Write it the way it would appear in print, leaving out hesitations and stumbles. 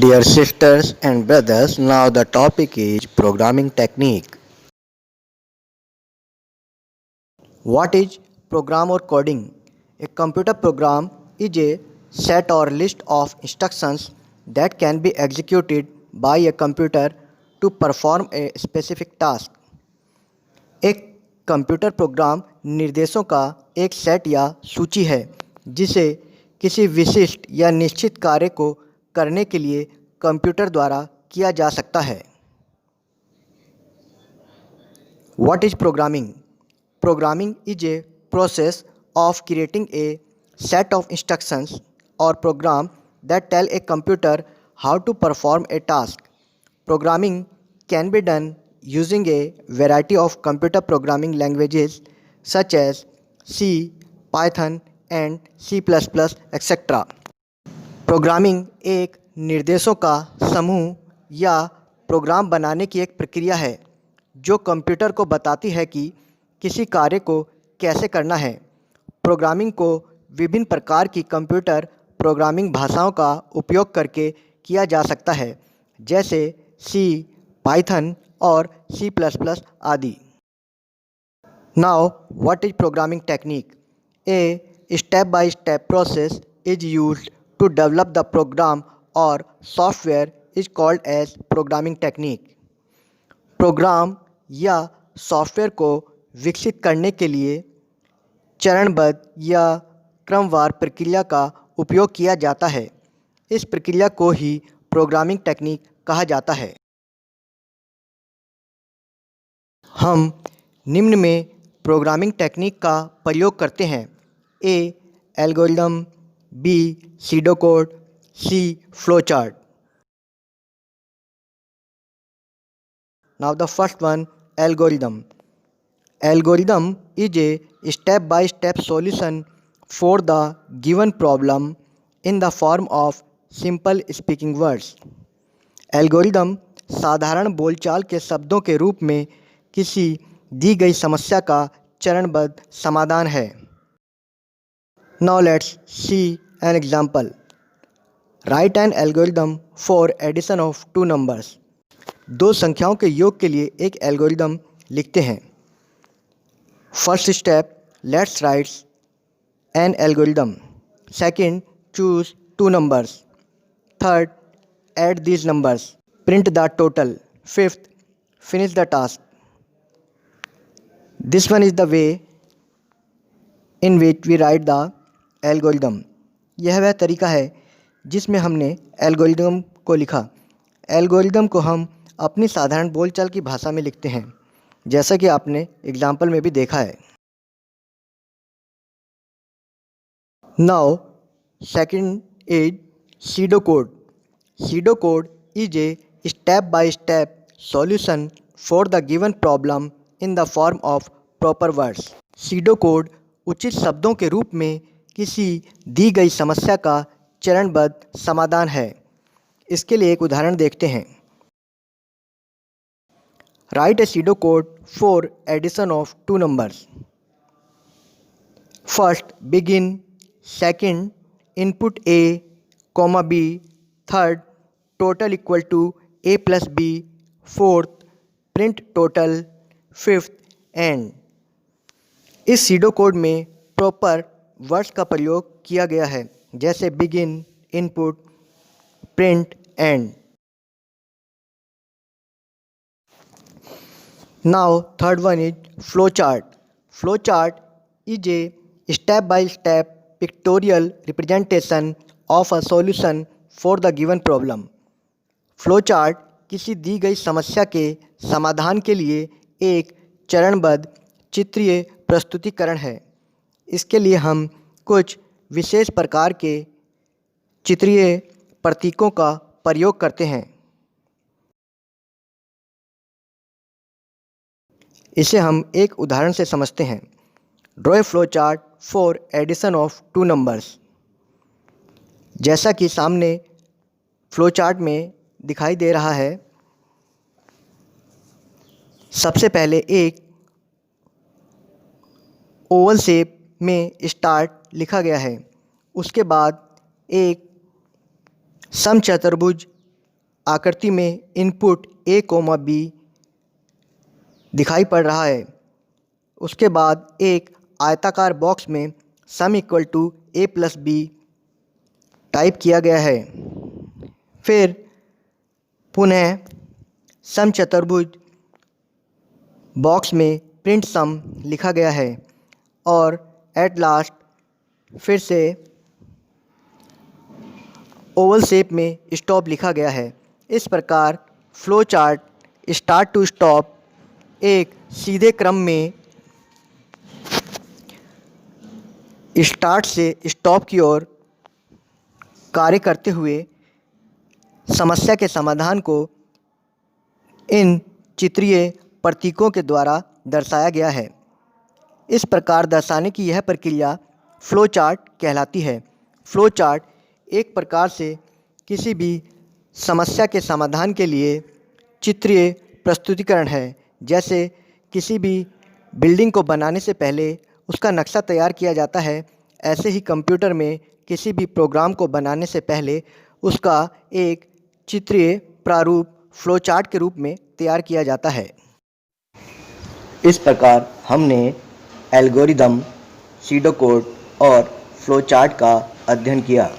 Dear sisters and brothers, now the topic is programming technique. What is program or coding? A computer program is a set or list of instructions that can be executed by a computer to perform a specific task. एक computer program निर्देशों का एक set या सूची है जिसे किसी विशिष्ट या निश्चित कार्य को करने के लिए कंप्यूटर द्वारा किया जा सकता है। What is programming? Programming is a process of creating a set of instructions or program that tell a computer how to perform a task. Programming can be done using a variety of computer programming languages such as C, Python and C++, etc. Programming एक निर्देशों का समूह या programme बनाने की एक प्रक्रिया है जो कंप्यूटर को बताती है कि किसी कार्य को कैसे करना है। प्रोग्रामिंग को विभिन्न प्रकार की कंप्यूटर प्रोग्रामिंग भाषाओं का उपयोग करके किया जा सकता है, जैसे सी, पाइथन और सी प्लस प्लस आदि। Now what is programming technique? A step by step process is used to develop the program or software is called as programming technique. Program या सॉफ्टवेयर को विकसित करने के लिए चरणबद्ध या क्रमवार प्रक्रिया का उपयोग किया जाता है। इस प्रक्रिया को ही प्रोग्रामिंग टेक्निक कहा जाता है। हम निम्न में प्रोग्रामिंग टेक्निक का प्रयोग करते हैं। ए algorithm, B. Pseudocode, C. Flowchart. Now the first one, algorithm. Algorithm is a step-by-step solution for the given problem in the form of simple speaking words. Algorithm साधारण बोलचाल के शब्दों के रूप में किसी दी गई समस्या का चरणबद्ध समाधान है। Now let's see an example. Write an algorithm for addition of two numbers. दो संख्याओं के योग के लिए एक एल्गोरिदम लिखते हैं। First step, let's write an algorithm. Second, choose two numbers. Third, add these numbers. Print the total. Fifth, finish the task. This one is the way in which we write the algorithm. यह वह तरीका है जिसमें हमने algorithm को लिखा। Algorithm को हम अपनी साधारण बोलचाल की भाषा में लिखते हैं, जैसा कि आपने एग्जाम्पल में भी देखा है। Now second is pseudocode. Pseudocode is a step by step solution for the given problem in the form of proper words. Pseudocode उचित शब्दों के रूप में किसी दी गई समस्या का चरणबद्ध समाधान है। इसके लिए एक उदाहरण देखते हैं। Write a pseudocode for addition of two numbers. First begin, second input a comma b, third total equal to a plus b, fourth print total, fifth end. इस सीडोकोड में प्रॉपर वर्ड्स का प्रयोग किया गया है, जैसे begin, input, print, and. Now third one is flow chart. Flow chart is a step by step pictorial representation of a solution for the given problem. Flow chart किसी दी गई समस्या के समाधान के लिए एक चरणबद्ध चित्रीय प्रस्तुतिकरण है। इसके लिए हम कुछ विशेष प्रकार के चित्रीय प्रतीकों का प्रयोग करते हैं। इसे हम एक उदाहरण से समझते हैं। Draw a flow chart for addition of two numbers. जैसा कि सामने फ्लो चार्ट में दिखाई दे रहा है, सबसे पहले एक ओवल शेप में स्टार्ट लिखा गया है। उसके बाद एक समचतुर्भुज आकृति में इनपुट a, b दिखाई पड़ रहा है। उसके बाद एक आयताकार बॉक्स में sum equal to a plus b type किया गया है। फिर पुनः सम चतुर्भुज बॉक्स में प्रिंट सम लिखा गया है और एट लास्ट फिर से ओवल शेप में स्टॉप लिखा गया है। इस प्रकार flow chart start to stop एक सीधे क्रम में स्टार्ट से स्टॉप की ओर कार्य करते हुए समस्या के समाधान को इन चित्रीय प्रतीकों के द्वारा दर्शाया गया है। इस प्रकार दर्शाने की यह प्रक्रिया फ्लो चार्ट कहलाती है। फ्लो चार्ट एक प्रकार से किसी भी समस्या के समाधान के लिए चित्रीय प्रस्तुतिकरण है। जैसे किसी भी बिल्डिंग को बनाने से पहले उसका नक्शा तैयार किया जाता है, ऐसे ही कंप्यूटर में किसी भी प्रोग्राम को बनाने से पहले उसका एक चित्रीय प्रारूप फ्लो चार्ट के रूप में तैयार किया जाता है। इस प्रकार हमने एल्गोरिदम, सीडोकोड और फ्लो चार्ट का अध्ययन किया।